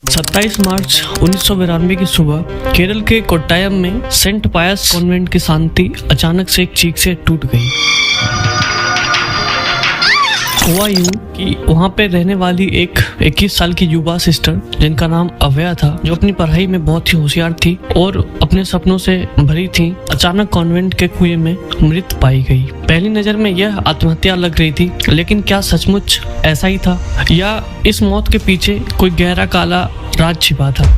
27 मार्च 1992 की सुबह केरल के कोट्टायम में सेंट पायस कॉन्वेंट की शांति अचानक से एक चीख से टूट गई। हुआ यूं कि वहाँ पे रहने वाली एक 21 साल की युवा सिस्टर जिनका नाम अव्या था, जो अपनी पढ़ाई में बहुत ही होशियार थी और अपने सपनों से भरी थी, अचानक कॉन्वेंट के कुएं में मृत पाई गई। पहली नजर में यह आत्महत्या लग रही थी, लेकिन क्या सचमुच ऐसा ही था या इस मौत के पीछे कोई गहरा काला राज छिपा था?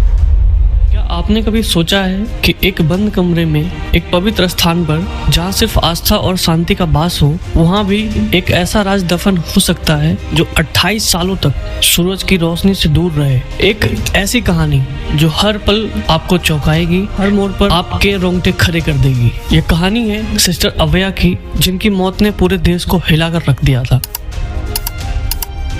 क्या आपने कभी सोचा है कि एक बंद कमरे में एक पवित्र स्थान पर जहाँ सिर्फ आस्था और शांति का वास हो, वहाँ भी एक ऐसा राज दफन हो सकता है जो 28 सालों तक सूरज की रोशनी से दूर रहे। एक ऐसी कहानी जो हर पल आपको चौंकाएगी, हर मोड़ पर आपके रोंगटे खड़े कर देगी। ये कहानी है सिस्टर अव्या की, जिनकी मौत ने पूरे देश को हिलाकर रख दिया था।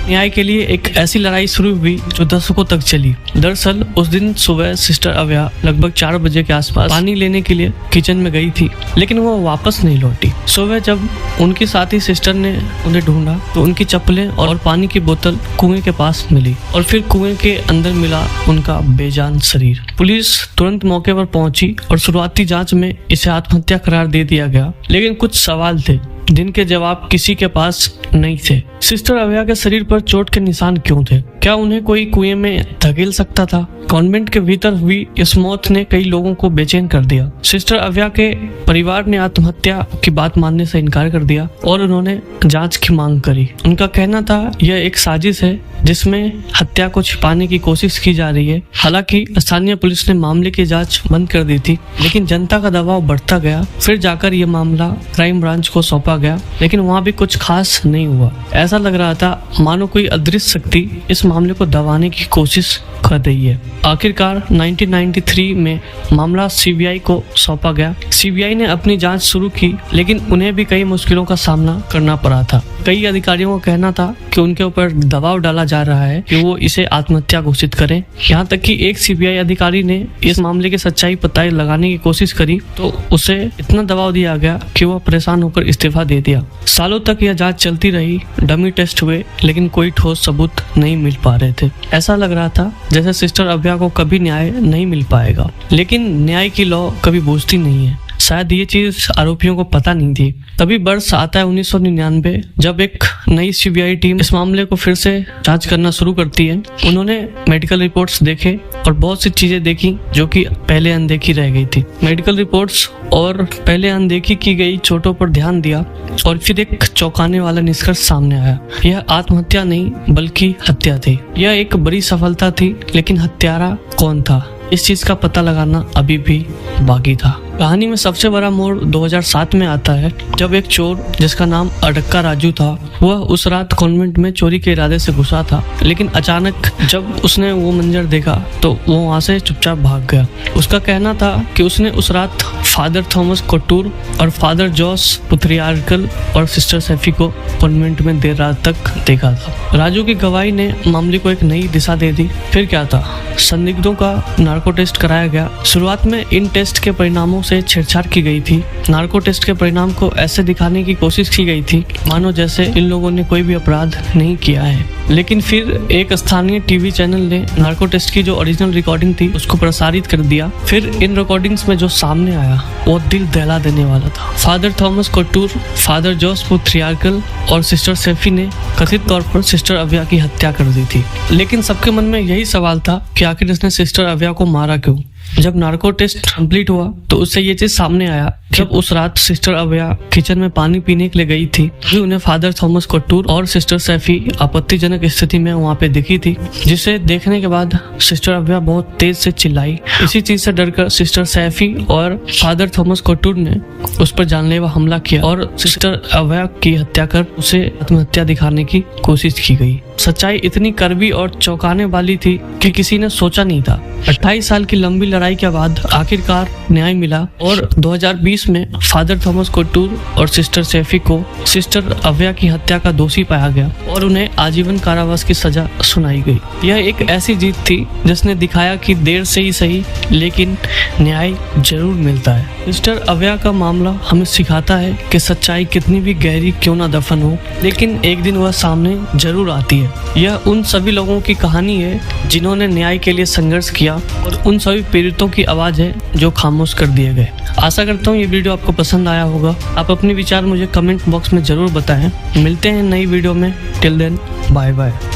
न्याय के लिए एक ऐसी लड़ाई शुरू हुई जो दशकों तक चली। दरअसल उस दिन सुबह सिस्टर अव्या लगभग 4 बजे के आसपास पानी लेने के लिए किचन में गई थी, लेकिन वो वापस नहीं लौटी। सुबह जब उनकी साथी सिस्टर ने उन्हें ढूंढा तो उनकी चप्पलें और पानी की बोतल कुएं के पास मिली और फिर कुएं के अंदर मिला उनका बेजान शरीर। पुलिस तुरंत मौके पर पहुंची और शुरुआती जांच में इसे आत्महत्या करार दे दिया गया, लेकिन कुछ सवाल थे जिनके जवाब किसी के पास नहीं थे। सिस्टर अव्या के शरीर पर चोट के निशान क्यों थे? क्या उन्हें कोई कुएं में धकेल सकता था? कॉन्वेंट के भीतर हुई इस मौत ने कई लोगों को बेचैन कर दिया। सिस्टर अव्या के परिवार ने आत्महत्या की बात मानने से इनकार कर दिया और उन्होंने जांच की मांग करी। उनका कहना था यह एक साजिश है जिसमें हत्या को छिपाने की कोशिश की जा रही है। हालांकि स्थानीय पुलिस ने मामले की जांच बंद कर दी थी, लेकिन जनता का दबाव बढ़ता गया। फिर जाकर यह मामला क्राइम ब्रांच को सौंपा गया, लेकिन वहाँ भी कुछ खास नहीं हुआ। ऐसा लग रहा था मानो कोई अदृश्य शक्ति इस मामले को दबाने की कोशिश कर रही है। आखिरकार 1993 में मामला सीबीआई को सौंपा गया। सीबीआई ने अपनी जांच शुरू की, लेकिन उन्हें भी कई मुश्किलों का सामना करना पड़ा था। कई अधिकारियों का कहना था कि उनके ऊपर दबाव डाला जा रहा है कि वो इसे आत्महत्या घोषित करें। यहाँ तक कि एक सीबीआई अधिकारी ने इस मामले की सच्चाई पता लगाने की कोशिश करी तो उसे इतना दबाव दिया गया कि वह परेशान होकर इस्तीफा दे दिया। सालों तक यह जांच चलती रही, डमी टेस्ट हुए, लेकिन कोई ठोस सबूत नहीं मिल पा रहे थे। ऐसा लग रहा था जैसे सिस्टर अव्या को कभी न्याय नहीं मिल पाएगा। लेकिन न्याय की लौ कभी बूझती नहीं है। शायद ये चीज आरोपियों को पता नहीं थी। तभी वर्ष आता है 1999, जब एक नई सीबीआई टीम इस मामले को फिर से जांच करना शुरू करती है। उन्होंने मेडिकल रिपोर्ट्स देखे और बहुत सी चीजें देखी जो कि पहले अनदेखी रह गई थी। मेडिकल रिपोर्ट्स और पहले अनदेखी की गई चोटों पर ध्यान दिया और फिर एक चौंकाने वाला निष्कर्ष सामने आया। यह आत्महत्या नहीं बल्कि हत्या थी। यह एक बड़ी सफलता थी, लेकिन हत्यारा कौन था इस चीज का पता लगाना अभी भी बाकी था। कहानी में सबसे बड़ा मोड़ 2007 में आता है, जब एक चोर जिसका नाम अडक्का राजू था, वह उस रात कॉन्वेंट में चोरी के इरादे से घुसा था, लेकिन अचानक जब उसने वो मंजर देखा तो वो वहाँ से चुपचाप भाग गया। उसका कहना था कि उसने उस रात फादर थॉमस कोटूर और फादर जॉस पुत्रियार्कल और सिस्टर सैफी को कॉन्वेंट में देर रात तक देखा था। राजू की गवाही ने मामले को एक नई दिशा दे दी। फिर क्या था? संदिग्धों का नार्को टेस्ट कराया गया। शुरुआत में इन टेस्ट के परिणामों से छेड़छाड़ की गई थी। नार्को टेस्ट के परिणाम को ऐसे दिखाने की कोशिश की गई थी मानो जैसे इन लोगों ने कोई भी अपराध नहीं किया है। लेकिन फिर एक स्थानीय टीवी चैनल ने नार्को टेस्ट की जो ओरिजिनल रिकॉर्डिंग थी उसको प्रसारित कर दिया। फिर इन रिकॉर्डिंग्स में जो सामने आया वो दिल दहला देने वाला था। फादर थॉमस कोटूर, फादर जॉस पुत्रियार्कल और सिस्टर सैफी ने कथित तौर पर सिस्टर अव्या की हत्या कर दी थी। लेकिन सबके मन में यही सवाल था कि आखिर इसने सिस्टर अव्या को मारा क्यों? जब नार्को टेस्ट कंप्लीट हुआ तो उससे ये चीज सामने आया, जब उस रात सिस्टर अव्या किचन में पानी पीने के लिए गई थी, तभी उन्हें फादर थॉमस कोटूर और सिस्टर सैफी आपत्तिजनक स्थिति में वहाँ पे दिखी थी, जिसे देखने के बाद सिस्टर अव्या बहुत तेज से चिल्लाई। इसी चीज से डरकर सिस्टर सैफी और फादर थॉमस कोटूर ने उस पर जानलेवा हमला किया और सिस्टर अव्या की हत्या कर उसे आत्महत्या दिखाने की कोशिश की गई। सच्चाई इतनी कड़वी और चौंकाने वाली थी कि किसी ने सोचा नहीं था। 28 साल की लंबी लड़ाई के बाद आखिरकार न्याय मिला और 2020 में फादर थॉमस कोटूर और सिस्टर सैफी को सिस्टर अव्या की हत्या का दोषी पाया गया और उन्हें आजीवन कारावास की सजा सुनाई गई। यह एक ऐसी जीत थी जिसने दिखाया कि देर से ही सही, लेकिन न्याय जरूर मिलता है। सिस्टर अव्या का मामला हमें सिखाता है कि सच्चाई कितनी भी गहरी क्यों ना दफन हो, लेकिन एक दिन वह सामने जरूर आती है। यह उन सभी लोगों की कहानी है जिन्होंने न्याय के लिए संघर्ष किया और उन सभी पीड़ितों की आवाज है जो खामोश कर दिए गए। आशा करता हूँ ये वीडियो आपको पसंद आया होगा। आप अपने विचार मुझे कमेंट बॉक्स में जरूर बताएं। मिलते हैं नई वीडियो में। Till then, bye bye.